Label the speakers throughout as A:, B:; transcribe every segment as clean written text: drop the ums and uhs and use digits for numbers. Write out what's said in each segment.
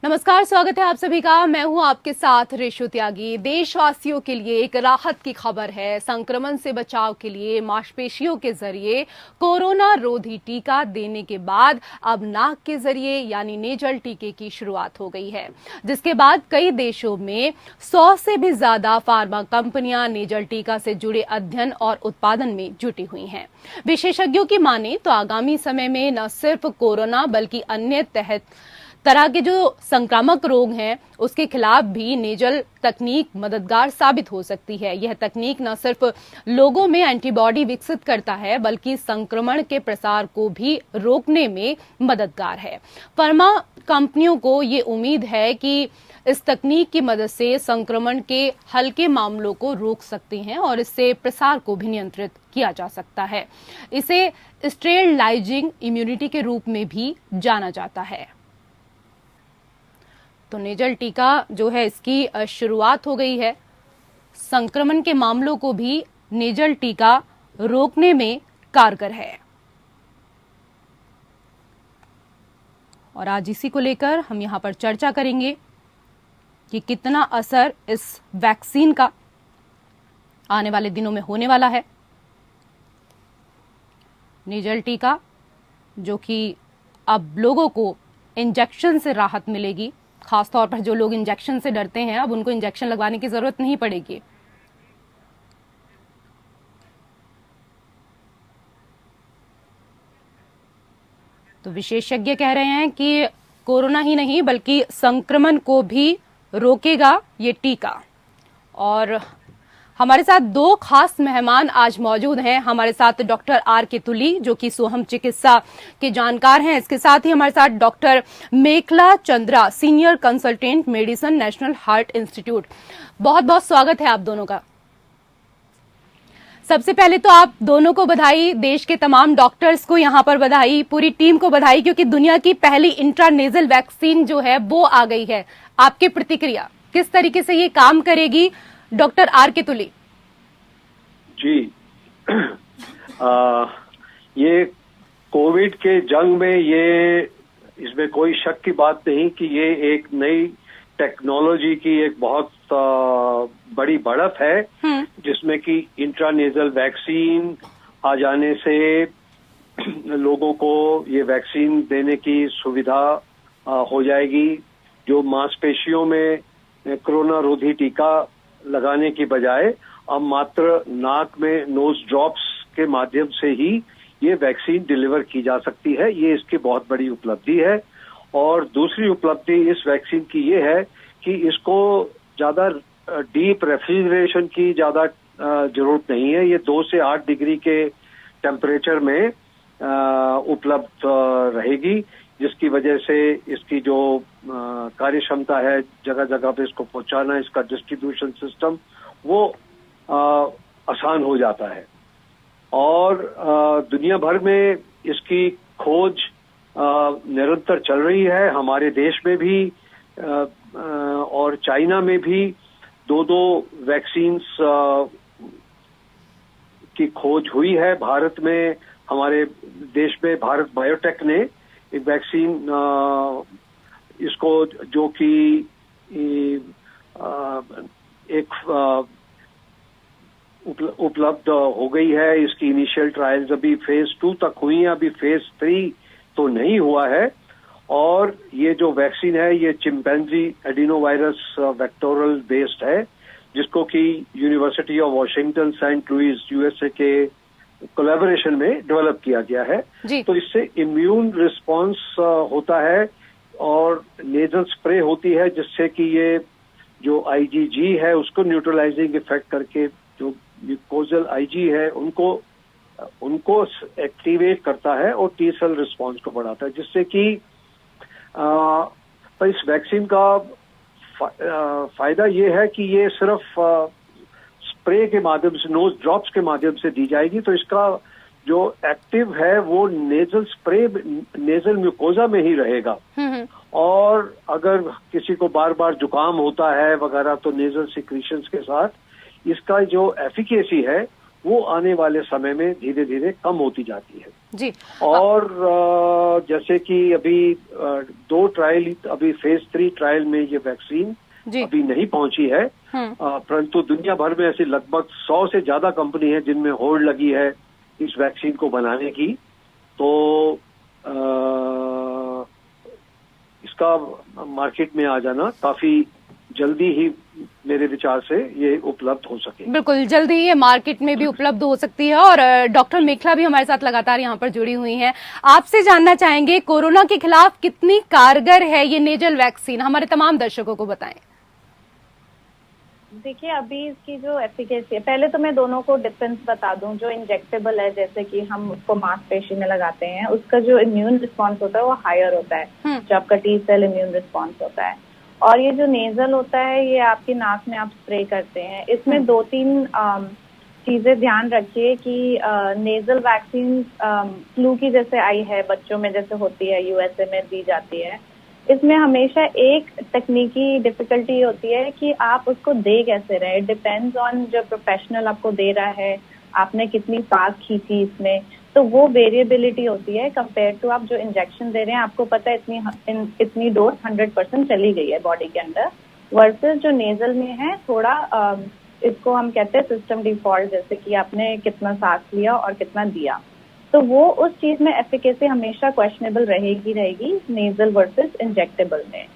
A: नमस्कार, स्वागत है आप सभी का। मैं हूं आपके साथ रेशु त्यागी। देशवासियों के लिए एक राहत की खबर है। संक्रमण से बचाव के लिए मांसपेशियों के जरिए कोरोना रोधी टीका देने के बाद अब नाक के जरिए यानी नेजल टीके की शुरुआत हो गई है, जिसके बाद कई देशों में 100 से भी ज्यादा फार्मा कंपनियां नेजल टीका से जुड़े अध्ययन और उत्पादन में जुटी हुई हैं। विशेषज्ञों की माने तो आगामी समय में न सिर्फ कोरोना बल्कि अन्य तरह के जो संक्रामक रोग हैं उसके खिलाफ भी नेजल तकनीक मददगार साबित हो सकती है। यह तकनीक न सिर्फ लोगों में एंटीबॉडी विकसित करता है बल्कि संक्रमण के प्रसार को भी रोकने में मददगार है। फार्मा कंपनियों को ये उम्मीद है कि इस तकनीक की मदद से संक्रमण के हल्के मामलों को रोक सकते हैं और इससे प्रसार को भी नियंत्रित किया जा सकता है। इसे स्टेरलाइजिंग इम्यूनिटी के रूप में भी जाना जाता है। तो नेजल टीका जो है इसकी शुरुआत हो गई है। संक्रमण के मामलों को भी नेजल टीका रोकने में कारगर है और आज इसी को लेकर हम यहां पर चर्चा करेंगे कि कितना असर इस वैक्सीन का आने वाले दिनों में होने वाला है। नेजल टीका जो कि अब लोगों को इंजेक्शन से राहत मिलेगी, खासतौर पर जो लोग इंजेक्शन से डरते हैं अब उनको इंजेक्शन लगवाने की जरूरत नहीं पड़ेगी। तो विशेषज्ञ कह रहे हैं कि कोरोना ही नहीं बल्कि संक्रमण को भी रोकेगा ये टीका। और हमारे साथ दो खास मेहमान आज मौजूद हैं। हमारे साथ डॉक्टर आर के तुली जो कि सोहम चिकित्सा के जानकार हैं। इसके साथ ही हमारे साथ doctor Mekhala Chandra, senior consultant medicine, national heart institute. बहुत बहुत स्वागत है आप दोनों का। सबसे पहले तो आप दोनों को बधाई, देश के तमाम डॉक्टर्स को यहाँ पर बधाई, पूरी टीम को बधाई, क्योंकि दुनिया की पहली इंट्रानेजल वैक्सीन जो है वो आ गई है। आपकी प्रतिक्रिया, किस तरीके से ये काम करेगी? डॉक्टर आर के तुली
B: जी। ये कोविड के जंग में इसमें कोई शक की बात नहीं कि ये एक नई टेक्नोलॉजी की एक बहुत बड़ी बढ़त है, जिसमें कि इंट्रानेजल वैक्सीन आ जाने से लोगों को ये वैक्सीन देने की सुविधा हो जाएगी। जो मांसपेशियों में कोरोना रोधी टीका लगाने की बजाय अब मात्र नाक में नोज ड्रॉप्स के माध्यम से ही ये वैक्सीन डिलीवर की जा सकती है। ये इसकी बहुत बड़ी उपलब्धि है। और दूसरी उपलब्धि इस वैक्सीन की ये है कि इसको ज्यादा डीप रेफ्रिजरेशन की ज्यादा जरूरत नहीं है। ये 2 से 8 डिग्री के टेम्परेचर में उपलब्ध रहेगी, जिसकी वजह से इसकी जो कार्य क्षमता है, जगह जगह पे इसको पहुंचाना, इसका डिस्ट्रीब्यूशन सिस्टम वो आसान हो जाता है। और दुनिया भर में इसकी खोज निरंतर चल रही है। हमारे देश में भी और चाइना में भी 2 वैक्सीन्स की खोज हुई है। भारत में, हमारे देश में भारत बायोटेक ने एक वैक्सीन इसको जो कि एक उपलब्ध हो गई है। इसकी इनिशियल ट्रायल्स अभी फेज 2 तक हुई हैं, अभी फेज 3 तो नहीं हुआ है। और ये जो वैक्सीन है ये चिंपैंजी एडिनोवायरस वेक्टोरल बेस्ड है, जिसको कि university of Washington Saint Louis USA के कोलैबोरेशन में डेवलप किया गया है। तो इससे इम्यून रिस्पांस होता है और नेजल स्प्रे होती है, जिससे कि ये जो आईजीजी है उसको न्यूट्रलाइजिंग इफेक्ट करके जो म्यूकोजल आईजी है उनको एक्टिवेट करता है और टी सेल रिस्पांस को बढ़ाता है, जिससे कि इस वैक्सीन का फायदा ये है कि ये सिर्फ स्प्रे के माध्यम से, नोज ड्रॉप्स के माध्यम से दी जाएगी। तो इसका जो एक्टिव है वो नेजल स्प्रे, नेजल म्यूकोजा में ही रहेगा। और अगर किसी को बार बार जुकाम होता है वगैरह तो नेजल सिक्रीशंस के साथ इसका जो एफिकेसी है वो आने वाले समय में धीरे धीरे कम होती जाती है।
A: जी।
B: और जैसे कि अभी 2 ट्रायल, अभी फेज 3 ट्रायल में ये वैक्सीन अभी नहीं पहुंची है, परंतु दुनिया भर में ऐसी लगभग 100 से ज्यादा कंपनी है जिनमें होड़ लगी है इस वैक्सीन को बनाने की। तो इसका मार्केट में आ जाना काफी जल्दी ही मेरे विचार से ये उपलब्ध हो सके।
A: बिल्कुल जल्दी ये मार्केट में भी उपलब्ध हो सकती है। और डॉक्टर मेखला भी हमारे साथ लगातार यहाँ पर जुड़ी हुई हैं। आपसे जानना चाहेंगे कोरोना के खिलाफ कितनी कारगर है ये नेजल वैक्सीन, हमारे तमाम दर्शकों को बताएं।
C: देखिए, अभी इसकी जो एफिकेसी है, पहले तो मैं दोनों को डिफरेंस बता दूं। जो इंजेक्टेबल है, जैसे कि हम उसको मांसपेशी में लगाते हैं, उसका जो इम्यून रिस्पॉन्स होता है वो हायर होता है, जो आपका टी सेल इम्यून रिस्पॉन्स होता है। और ये जो नेजल होता है, ये आपकी नाक में आप स्प्रे करते हैं। इसमें 2-3 चीजें ध्यान रखिए कि नेजल वैक्सीन फ्लू की जैसे आई है, बच्चों में जैसे होती है, यूएसए में दी जाती है, इसमें हमेशा एक तकनीकी डिफिकल्टी होती है कि आप उसको दे कैसे रहे। इट डिपेंड्स ऑन जो प्रोफेशनल आपको दे रहा है, आपने कितनी सांस खींची इसमें, तो वो वेरिएबिलिटी होती है कंपेयर टू आप जो इंजेक्शन दे रहे हैं। आपको पता है इतनी डोज 100% चली गई है बॉडी के अंदर, वर्सेस जो नेजल में है थोड़ा इसको हम कहते हैं सिस्टम डिफॉल्ट, जैसे कि आपने कितना सांस लिया और कितना दिया। तो वो उस चीज में एफिकेसी हमेशा क्वेश्चनेबल रहेगी नेजल वर्सेस इंजेक्टेबल में।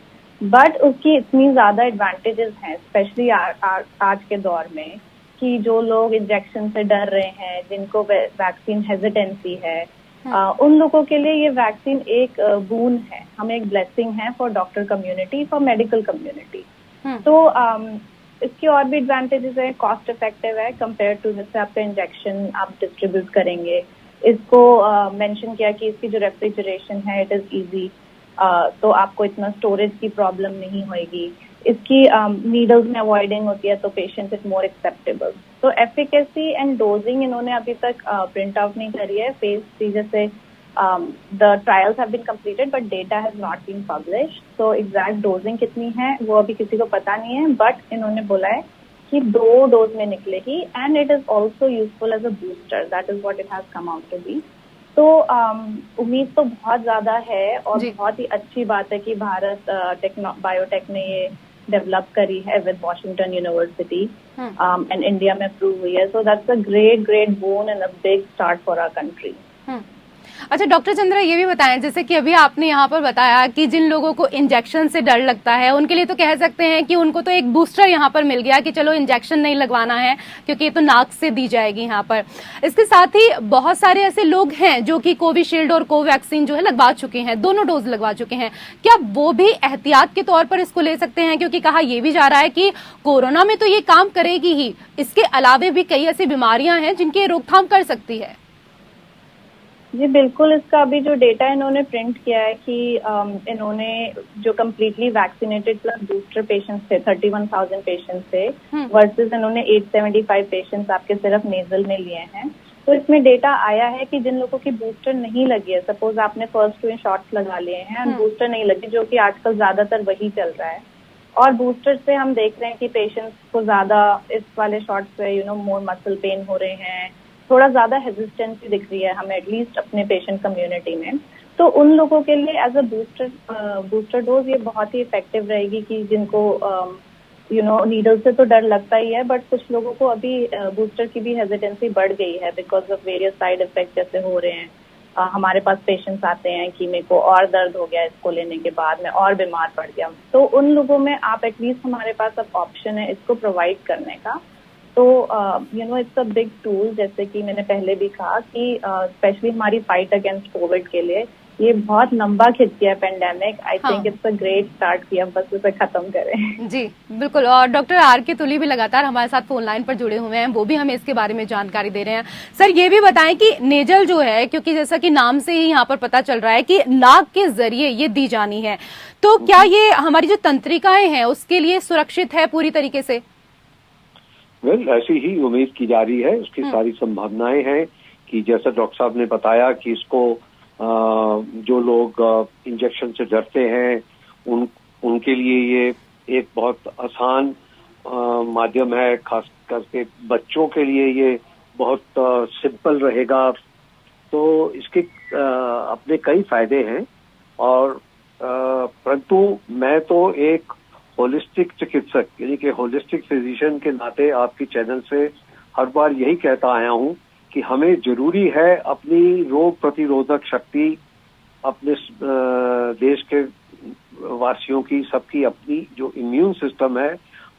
C: बट उसकी इतनी ज्यादा एडवांटेजेस हैं, स्पेशली आज के दौर में, कि जो लोग इंजेक्शन से डर रहे हैं, जिनको वैक्सीन हेजिटेंसी है, उन लोगों के लिए ये वैक्सीन एक बून है, हमें एक ब्लेसिंग है for doctor community, for medical community. तो इसकी और भी एडवांटेजेस है, कॉस्ट इफेक्टिव है कंपेयर टू जैसे आपका इंजेक्शन आप डिस्ट्रीब्यूट करेंगे। इसको मेंशन किया कि इसकी जो रेफ्रिजरेशन है इट इज इजी, तो आपको इतना स्टोरेज की प्रॉब्लम नहीं होगी। इसकी नीडल्स में अवॉइडिंग होती है, तो पेशेंट इज मोर एक्सेप्टेबल। तो एफिकेसी एंड डोजिंग इन्होंने अभी तक प्रिंट आउट नहीं करी है। फेज 3 जैसे the trials have been completed but data has not been published, तो एग्जैक्ट डोजिंग कितनी है वो अभी किसी को पता नहीं है। बट इन्होंने बोला है कि 2 डोज में निकलेगी, and it is also useful as a booster, that is what it has come out to be. तो उम्मीद तो बहुत ज्यादा है, और बहुत ही अच्छी बात है कि भारत बायोटेक ने ये डेवलप करी है with Washington university, and India में अप्रूव हुई है। So that's a great boon and a big start for our country.
A: अच्छा डॉक्टर चंद्रा, ये भी बताएं, जैसे कि अभी आपने यहाँ पर बताया कि जिन लोगों को इंजेक्शन से डर लगता है उनके लिए तो कह सकते हैं कि उनको तो एक बूस्टर यहाँ पर मिल गया कि चलो इंजेक्शन नहीं लगवाना है क्योंकि ये तो नाक से दी जाएगी यहाँ पर। इसके साथ ही बहुत सारे ऐसे लोग हैं जो कि कोविशील्ड और कोवैक्सीन जो है लगवा चुके हैं, दोनों डोज लगवा चुके हैं, क्या वो भी एहतियात के तौर पर इसको ले सकते हैं? क्योंकि कहा यह भी जा रहा है कि कोरोना में तो ये काम करेगी ही, इसके अलावे भी कई ऐसी बीमारियां हैं जिनकी रोकथाम कर सकती है।
C: जी बिल्कुल, इसका अभी जो डेटा इन्होंने प्रिंट किया है कि इन्होंने जो completely vaccinated plus booster patients थे 31,000 पेशेंट्स थे, वर्सेस इन्होंने 875 पेशेंट्स आपके सिर्फ नेजल में लिए हैं। तो इसमें डेटा आया है कि जिन लोगों की बूस्टर नहीं लगी है, सपोज आपने फर्स्ट 2 शॉट्स लगा लिए हैं और बूस्टर नहीं लगी, जो कि आजकल ज्यादातर वही चल रहा है, और बूस्टर से हम देख रहे हैं कि पेशेंट्स को ज्यादा इस वाले शॉट से मोर मसल पेन हो रहे हैं, थोड़ा ज्यादा हेजिस्टेंसी दिख रही है हमें एटलीस्ट अपने पेशेंट कम्युनिटी में। तो उन लोगों के लिए एज अ बूस्टर डोज ये बहुत ही इफेक्टिव रहेगी कि जिनको नीडल से तो डर लगता ही है, बट कुछ लोगों को अभी बूस्टर की भी हेजिटेंसी बढ़ गई है because of various side effect जैसे हो रहे हैं। हमारे पास पेशेंट्स आते हैं कि मेरे को और दर्द हो गया इसको लेने के बाद, मैं और बीमार पड़ गया। तो उन लोगों में आप एटलीस्ट हमारे पास अब ऑप्शन है इसको प्रोवाइड करने का। तो इट्स अ बिग टूल, जैसे कि मैंने पहले भी कहा कि स्पेशली हमारी फाइट अगेंस्ट कोविड के लिए ये बहुत लंबा खिंच गया pandemic. I think it's a great start कि हम बस उसे खत्म करें।
A: जी बिल्कुल, और डॉक्टर आर के तुली भी लगातार हमारे साथ फोन लाइन पर जुड़े हुए हैं, वो भी हमें इसके बारे में जानकारी दे रहे हैं। सर ये भी बताएं कि नेजल जो है, क्योंकि जैसा कि नाम से ही यहाँ पर पता चल रहा है कि नाक के जरिए ये दी जानी है, तो क्या ये हमारी जो तंत्रिकाएं हैं उसके लिए सुरक्षित है पूरी तरीके से?
B: ऐसी ही उम्मीद की जा रही है, उसकी सारी संभावनाएं हैं कि जैसा डॉक्टर साहब ने बताया कि इसको जो लोग इंजेक्शन से डरते हैं उनके लिए ये एक बहुत आसान माध्यम है, खास करके बच्चों के लिए ये बहुत सिंपल रहेगा तो इसके अपने कई फायदे हैं, और परंतु मैं तो एक होलिस्टिक चिकित्सक यानी कि होलिस्टिक फिजिशियन के नाते आपकी चैनल से हर बार यही कहता आया हूं कि हमें जरूरी है अपनी रोग प्रतिरोधक शक्ति, अपने देश के वासियों की, सबकी अपनी जो इम्यून सिस्टम है,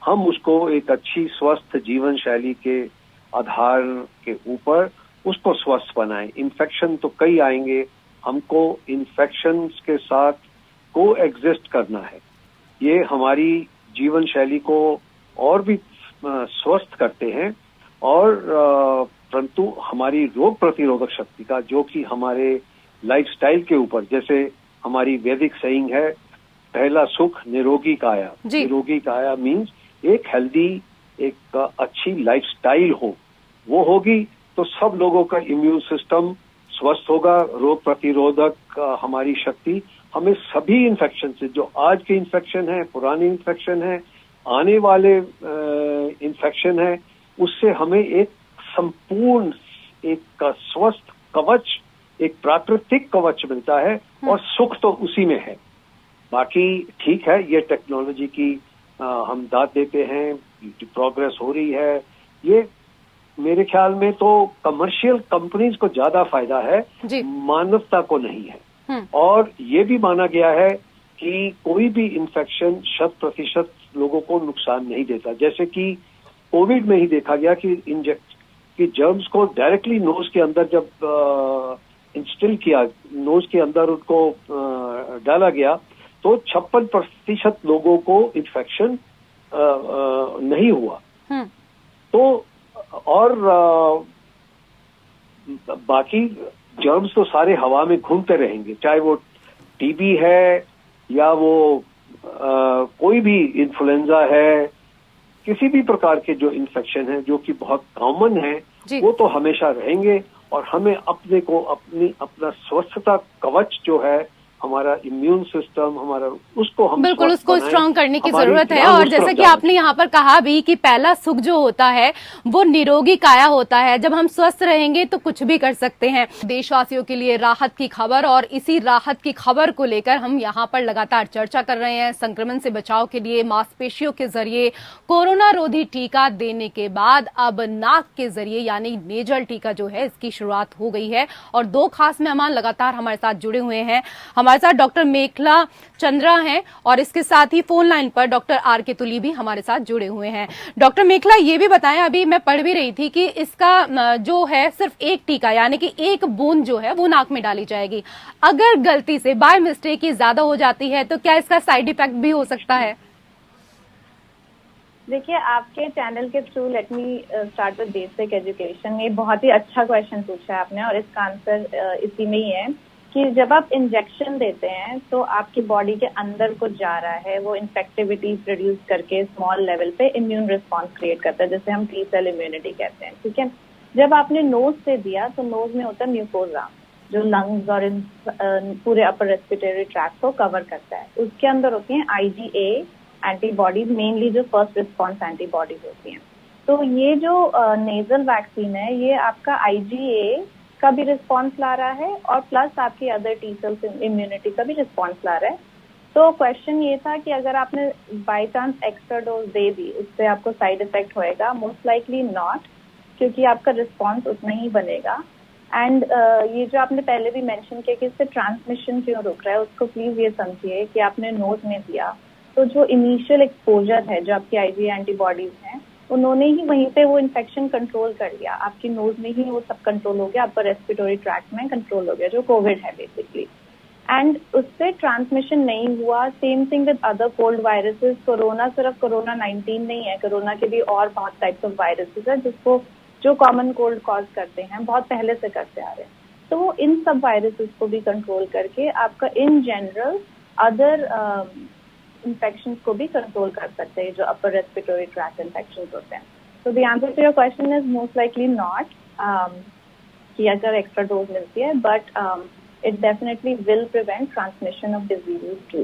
B: हम उसको एक अच्छी स्वस्थ जीवन शैली के आधार के ऊपर उसको स्वस्थ बनाएं। इन्फेक्शन तो कई आएंगे, हमको इन्फेक्शन के साथ को एग्जिस्ट करना है। ये हमारी जीवन शैली को और भी स्वस्थ करते हैं, और परंतु हमारी रोग प्रतिरोधक शक्ति का, जो कि हमारे लाइफस्टाइल के ऊपर, जैसे हमारी वैदिक सेइंग है, पहला सुख निरोगी काया। निरोगी काया मीन्स एक हेल्दी, एक अच्छी लाइफस्टाइल हो, वो होगी तो सब लोगों का इम्यून सिस्टम स्वस्थ होगा, रोग प्रतिरोधक हमारी शक्ति हमें सभी इन्फेक्शन से, जो आज के इन्फेक्शन है, पुराने इन्फेक्शन है, आने वाले इन्फेक्शन है, उससे हमें एक संपूर्ण, एक स्वस्थ कवच, एक प्राकृतिक कवच मिलता है, और सुख तो उसी में है। बाकी ठीक है, ये टेक्नोलॉजी की हम दाद देते हैं, प्रोग्रेस हो रही है। ये मेरे ख्याल में तो कमर्शियल कंपनीज को ज्यादा फायदा है, मानवता को नहीं है। और ये भी माना गया है कि कोई भी इन्फेक्शन 100% लोगों को नुकसान नहीं देता। जैसे कि कोविड में ही देखा गया कि जर्म्स को डायरेक्टली नोज के अंदर जब इंस्टिल किया, नोज के अंदर उनको डाला गया, तो 56% लोगों को इन्फेक्शन नहीं हुआ। तो और बाकी जर्म्स तो सारे हवा में घूमते रहेंगे, चाहे वो टीबी है या वो कोई भी इन्फ्लुएंजा है, किसी भी प्रकार के जो इन्फेक्शन है, जो कि बहुत कॉमन है, वो तो हमेशा रहेंगे। और हमें अपने को अपना स्वस्थता कवच जो है, हमारा इम्यून सिस्टम, हमारा उसको हम
A: बिल्कुल उसको स्ट्रांग करने की जरूरत है। और जैसे कि आपने यहाँ पर कहा भी कि पहला सुख जो होता है वो निरोगी काया होता है। जब हम स्वस्थ रहेंगे तो कुछ भी कर सकते हैं। देशवासियों के लिए राहत की खबर, और इसी राहत की खबर को लेकर हम यहाँ पर लगातार चर्चा कर रहे हैं। संक्रमण से बचाव के लिए मांसपेशियों के जरिए कोरोना रोधी टीका देने के बाद अब नाक के जरिए यानी नेजल टीका जो है, इसकी शुरुआत हो गई है। और दो खास मेहमान लगातार हमारे साथ जुड़े हुए हैं। हमारे साथ डॉक्टर मेखला चंद्रा हैं, और इसके साथ ही फोन लाइन पर डॉक्टर आर के तुली भी हमारे साथ जुड़े हुए हैं। डॉक्टर मेखला, ये भी बताएं, अभी मैं पढ़ भी रही थी कि इसका जो है सिर्फ एक टीका यानी कि एक बूंद जो है वो नाक में डाली जाएगी। अगर गलती से बाय मिस्टेक ही ज्यादा हो जाती है तो क्या इसका साइड इफेक्ट भी हो सकता है?
C: देखिए, आपके चैनल के through let me start with basic education. ये बहुत ही अच्छा क्वेश्चन पूछा है आपने, और इसका आंसर इसी में ही है कि जब आप इंजेक्शन देते हैं तो आपकी बॉडी के अंदर कुछ जा रहा है, वो इन्फेक्टिविटी प्रोड्यूस करके स्मॉल लेवल पे इम्यून रिस्पॉन्स क्रिएट करता है, जैसे हम टी सेल इम्यूनिटी कहते हैं। ठीक है, जब आपने नोज से दिया तो नोज में होता है म्यूकोजा, जो लंग्स और पूरे अपर रेस्पिरेटरी ट्रैक्ट को कवर करता है। उसके अंदर होती हैं IgA एंटीबॉडीज, मेनली जो फर्स्ट रिस्पॉन्स एंटीबॉडीज होती हैं। तो ये जो नेजल वैक्सीन है, ये आपका IgA का भी रिस्पॉन्स ला रहा है, और प्लस आपकी अदर टी सेल्स इम्यूनिटी का भी रिस्पॉन्स ला रहा है। तो क्वेश्चन ये था कि अगर आपने बाय चांस एक्स्ट्रा डोज दे दी, उससे आपको साइड इफेक्ट होएगा? मोस्ट लाइकली नॉट, क्योंकि आपका रिस्पॉन्स उतना ही बनेगा। एंड ये जो आपने पहले भी मेंशन किया कि इससे ट्रांसमिशन क्यों रुक रहा है, उसको प्लीज ये समझिए कि आपने नोज में दिया तो जो इनिशियल एक्सपोजर है, जो आपकी IgA एंटीबॉडीज हैं, उन्होंने ही वहीं पे वो इन्फेक्शन कंट्रोल कर लिया। आपकी नोज में ही वो सब कंट्रोल हो गया, अपर रेस्पिरेटरी ट्रैक्ट में कंट्रोल हो गया, जो कोविड है बेसिकली। एंड उससे ट्रांसमिशन नहीं हुआ। Same thing with other cold viruses. Corona सिर्फ कोरोना 19 नहीं है, कोरोना के भी और बहुत टाइप्स ऑफ वायरसेस है जिसको जो कॉमन कोल्ड कॉज करते हैं, बहुत पहले से करते आ रहे हैं। तो वो इन सब वायरसेस को भी कंट्रोल करके आपका इन जनरल अदर इन्फेक्शंस को भी कंट्रोल कर सकते हैं, जो अपर रेस्पिरेटरी ट्रैक्ट इन्फेक्शंस होते हैं। तो the answer to your question is most likely not कि अगर एक्स्ट्रा डोज मिलती है, but it definitely will prevent transmission of diseases too.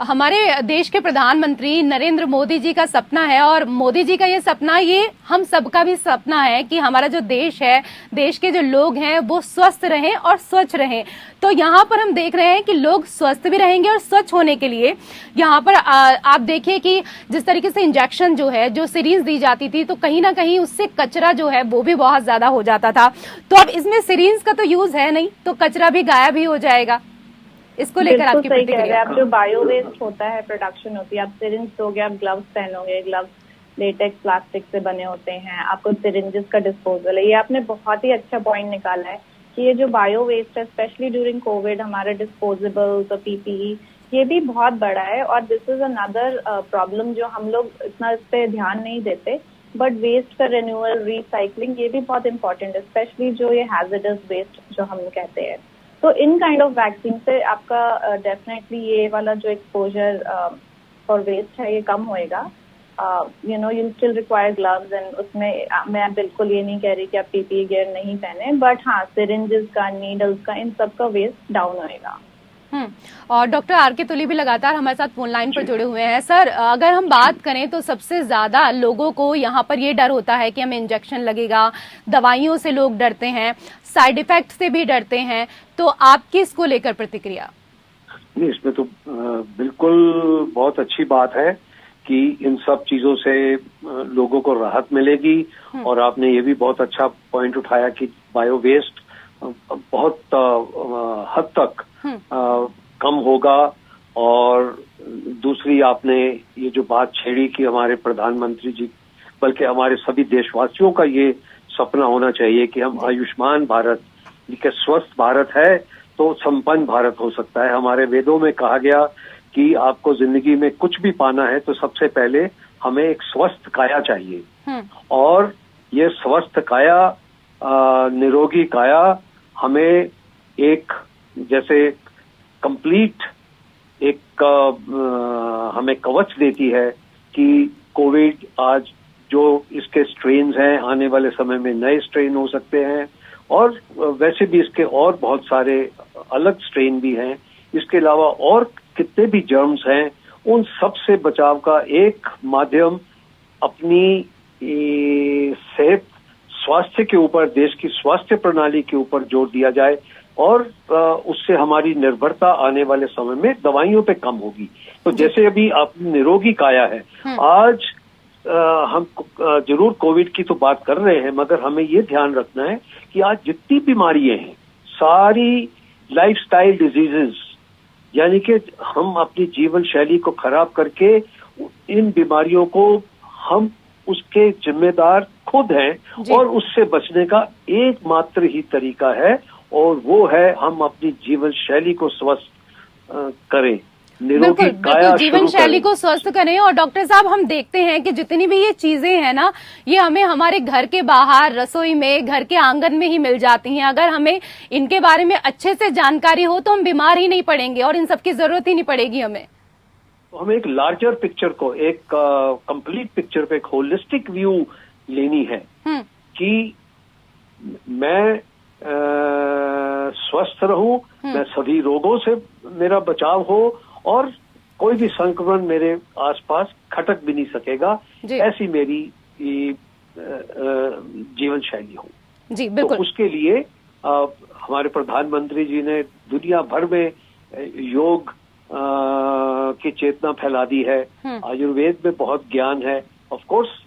A: हमारे देश के प्रधानमंत्री नरेंद्र मोदी जी का सपना है, और मोदी जी का ये सपना, ये हम सबका भी सपना है कि हमारा जो देश है, देश के जो लोग हैं वो स्वस्थ रहें और स्वच्छ रहें। तो यहाँ पर हम देख रहे हैं कि लोग स्वस्थ भी रहेंगे, और स्वच्छ होने के लिए यहाँ पर आप देखिए कि जिस तरीके से इंजेक्शन जो है, जो सिरिंज दी जाती थी, तो कहीं ना कहीं उससे कचरा जो है वो भी बहुत ज्यादा हो जाता था। तो अब इसमें सिरिंज का तो यूज है नहीं, तो कचरा भी गायब ही हो जाएगा। इसको लेकर आपकी प्रतिक्रिया?
C: आप जो बायो वेस्ट होता है, प्रोडक्शन होती है, आप सिरिंज दोगे, आप ग्लव्स पहनोगे, ग्लव्स लेटेक्स प्लास्टिक से बने होते हैं, आपको सिरिंजेस का डिस्पोजल है। ये आपने बहुत ही अच्छा पॉइंट निकाला है कि ये जो बायो वेस्ट है, स्पेशली ड्यूरिंग कोविड, हमारे डिस्पोजेबल्स और पीपीई, ये भी बहुत बड़ा है। और दिस इज अनदर प्रॉब्लम जो हम लोग इतना इस पे ध्यान नहीं देते, बट वेस्ट का रिन्यूअल, रिसाइकलिंग, ये भी बहुत इंपॉर्टेंट है, स्पेशली जो ये हैजर्डस वेस्ट जो हम कहते हैं। तो इन काइंड ऑफ वैक्सीन से आपका डेफिनेटली ये वाला जो एक्सपोजर फॉर वेस्ट है ये कम होएगा। You still require gloves, and उसमें मैं बिल्कुल ये नहीं कह रही कि आप पीपीई गियर नहीं पहने, बट हाँ, सिरिंजेस का, नीडल्स का, इन सब का वेस्ट डाउन होएगा।
A: और डॉक्टर आर.के. तुली भी लगातार हमारे साथ फोन लाइन पर जुड़े हुए हैं। सर, अगर हम बात करें तो सबसे ज्यादा लोगों को यहाँ पर ये डर होता है कि हमें इंजेक्शन लगेगा, दवाइयों से लोग डरते हैं, साइड इफेक्ट से भी डरते हैं। तो आपकी इसको लेकर प्रतिक्रिया?
B: नहीं, इसमें तो बिल्कुल बहुत अच्छी बात है कि इन सब चीजों से लोगों को राहत मिलेगी। और आपने ये भी बहुत अच्छा पॉइंट उठाया कि बायो वेस्ट बहुत हद तक कम होगा। और दूसरी आपने ये जो बात छेड़ी कि हमारे प्रधानमंत्री जी, बल्कि हमारे सभी देशवासियों का ये सपना होना चाहिए कि हम आयुष्मान भारत, कि स्वस्थ भारत है तो संपन्न भारत हो सकता है। हमारे वेदों में कहा गया कि आपको जिंदगी में कुछ भी पाना है तो सबसे पहले हमें एक स्वस्थ काया चाहिए। और ये स्वस्थ काया, निरोगी काया हमें एक जैसे कंप्लीट एक हमें कवच देती है कि कोविड, आज जो इसके स्ट्रेन्स हैं, आने वाले समय में नए स्ट्रेन हो सकते हैं, और वैसे भी इसके और बहुत सारे अलग स्ट्रेन भी हैं। इसके अलावा और कितने भी जर्म्स हैं, उन सब से बचाव का एक माध्यम अपनी सेहत, स्वास्थ्य के ऊपर, देश की स्वास्थ्य प्रणाली के ऊपर जोर दिया जाए, और उससे हमारी निर्भरता आने वाले समय में दवाइयों पे कम होगी। तो जैसे अभी आप निरोगी काया है, आज हम जरूर कोविड की तो बात कर रहे हैं, मगर हमें ये ध्यान रखना है कि आज जितनी बीमारियां हैं, सारी लाइफस्टाइल डिजीजेस, यानी कि हम अपनी जीवन शैली को खराब करके इन बीमारियों को, हम उसके जिम्मेदार खुद हैं, और उससे बचने का एकमात्र ही तरीका है, और वो है हम अपनी जीवन शैली को स्वस्थ करें, निरोगी काया
A: जीवन शैली को स्वस्थ करें। और डॉक्टर साहब, हम देखते हैं कि जितनी भी ये चीजें हैं ना, ये हमें हमारे घर के बाहर, रसोई में, घर के आंगन में ही मिल जाती हैं। अगर हमें इनके बारे में अच्छे से जानकारी हो तो हम बीमार ही नहीं पड़ेंगे, और इन सबकी जरूरत ही नहीं पड़ेगी हमें।
B: तो हमें एक लार्जर पिक्चर को, एक कंप्लीट पिक्चर पे, एक होलिस्टिक व्यू लेनी है कि मैं स्वस्थ रहूं, मैं सभी रोगों से मेरा बचाव हो, और कोई भी संक्रमण मेरे आसपास खटक भी नहीं सकेगा, ऐसी मेरी जीवन शैली हो।
A: जी बिल्कुल।
B: तो उसके लिए हमारे प्रधानमंत्री जी ने दुनिया भर में योग की चेतना फैला दी है। आयुर्वेद में बहुत ज्ञान है। ऑफ कोर्स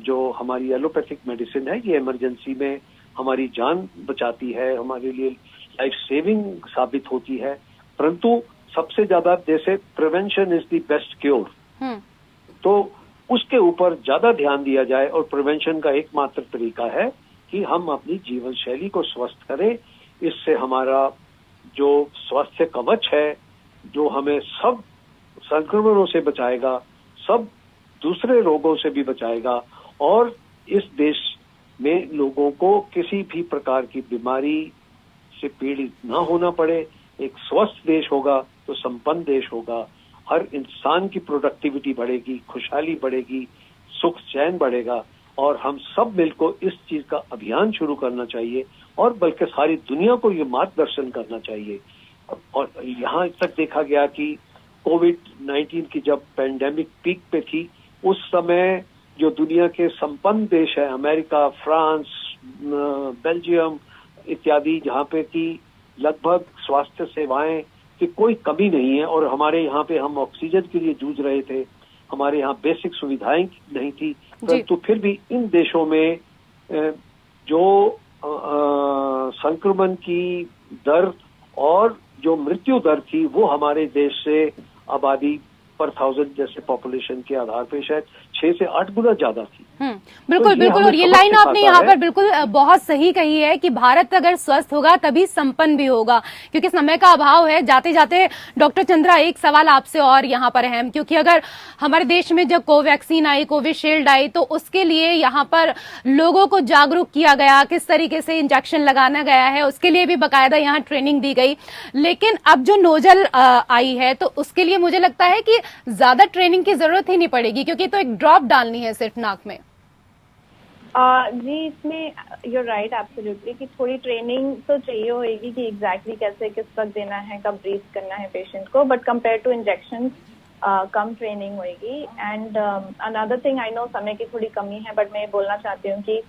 B: जो हमारी एलोपैथिक मेडिसिन है, ये इमरजेंसी में हमारी जान बचाती है, हमारे लिए लाइफ सेविंग साबित होती है। परंतु सबसे ज्यादा, जैसे prevention is the best cure, तो उसके ऊपर ज्यादा ध्यान दिया जाए। और प्रिवेंशन का एकमात्र तरीका है कि हम अपनी जीवन शैली को स्वस्थ करें। इससे हमारा जो स्वास्थ्य कवच है, जो हमें सब संक्रमणों से बचाएगा, सब दूसरे रोगों से भी बचाएगा, और इस देश में लोगों को किसी भी प्रकार की बीमारी से पीड़ित न होना पड़े। एक स्वस्थ देश होगा तो संपन्न देश होगा। हर इंसान की प्रोडक्टिविटी बढ़ेगी, खुशहाली बढ़ेगी, सुख चैन बढ़ेगा, और हम सब मिलकर इस चीज का अभियान शुरू करना चाहिए, और बल्कि सारी दुनिया को ये मार्गदर्शन करना चाहिए। और यहाँ तक देखा गया कि कोविड-19 की जब पैंडेमिक पीक पे थी, उस समय जो दुनिया के संपन्न देश है, अमेरिका, फ्रांस, बेल्जियम इत्यादि, जहाँ पे कि लगभग स्वास्थ्य सेवाएं की कोई कमी नहीं है, और हमारे यहाँ पे हम ऑक्सीजन के लिए जूझ रहे थे, हमारे यहाँ बेसिक सुविधाएं नहीं थी, परंतु फिर भी इन देशों में जो संक्रमण की दर और जो मृत्यु दर थी वो हमारे देश से आबादी पर 1000 जैसे पॉपुलेशन के आधार पे शायद 6 से 8 गुना ज्यादा थी।
A: बिल्कुल बिल्कुल। और ये लाइन आपने यहाँ पर बिल्कुल बहुत सही कही है कि भारत अगर स्वस्थ होगा तभी संपन्न भी होगा, क्योंकि समय का अभाव है। जाते जाते डॉक्टर चंद्रा, एक सवाल आपसे और यहाँ पर है, क्योंकि अगर हमारे देश में जब कोवैक्सीन आई, कोविशील्ड आई, तो उसके लिए यहाँ पर लोगों को जागरूक किया गया, किस तरीके से इंजेक्शन लगाना गया है, उसके लिए भी बाकायदा यहाँ ट्रेनिंग दी गई। लेकिन अब जो नोजल आई है तो उसके लिए मुझे लगता है कि ज्यादा ट्रेनिंग की जरूरत ही नहीं पड़ेगी, क्योंकि तो एक ड्रॉप डालनी है सिर्फ नाक में।
C: जी, इसमें you're right absolutely कि थोड़ी ट्रेनिंग तो चाहिए होगी कि एग्जैक्टली कैसे किस वक्त देना है, कब ब्रीथ करना है पेशेंट को, बट कंपेयर टू इंजेक्शन कम ट्रेनिंग होगी। And another thing, I know समय की थोड़ी कमी है, बट मैं ये बोलना चाहती हूँ कि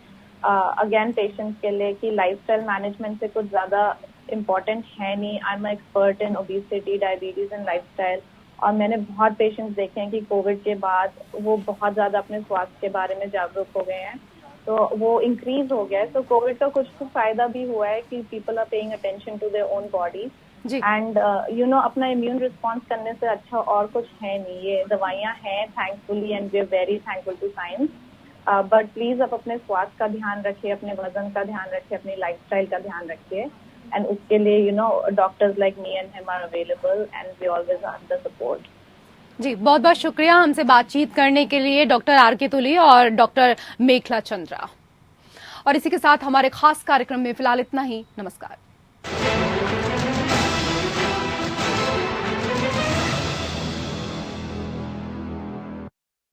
C: अगेन पेशेंट्स के लिए कि लाइफस्टाइल मैनेजमेंट से कुछ ज्यादा इम्पोर्टेंट है नहीं। I am expert in obesity, diabetes and lifestyle, और मैंने बहुत पेशेंट्स देखे हैं कि कोविड के बाद वो बहुत ज्यादा अपने स्वास्थ्य के बारे में जागरूक हो गए हैं, तो वो इंक्रीज हो गया है। तो कोविड का कुछ तो फायदा भी हुआ है कि people are paying attention to their own bodies and you know अपना इम्यून रिस्पॉन्स करने से अच्छा और कुछ है नहीं। ये दवाइयाँ हैं thankfully, and we are very thankful to science, but please आप अपने स्वास्थ्य का ध्यान रखिए, अपने वजन का ध्यान रखिए, अपनी लाइफस्टाइल का ध्यान रखिए, एंड उसके लिए you know doctors like me and him are available and we always are the support.
A: जी, बहुत बहुत शुक्रिया हमसे बातचीत करने के लिए डॉक्टर आर.के. तुली और डॉक्टर मेखला चंद्रा। और इसी के साथ हमारे खास कार्यक्रम में फिलहाल इतना ही। नमस्कार।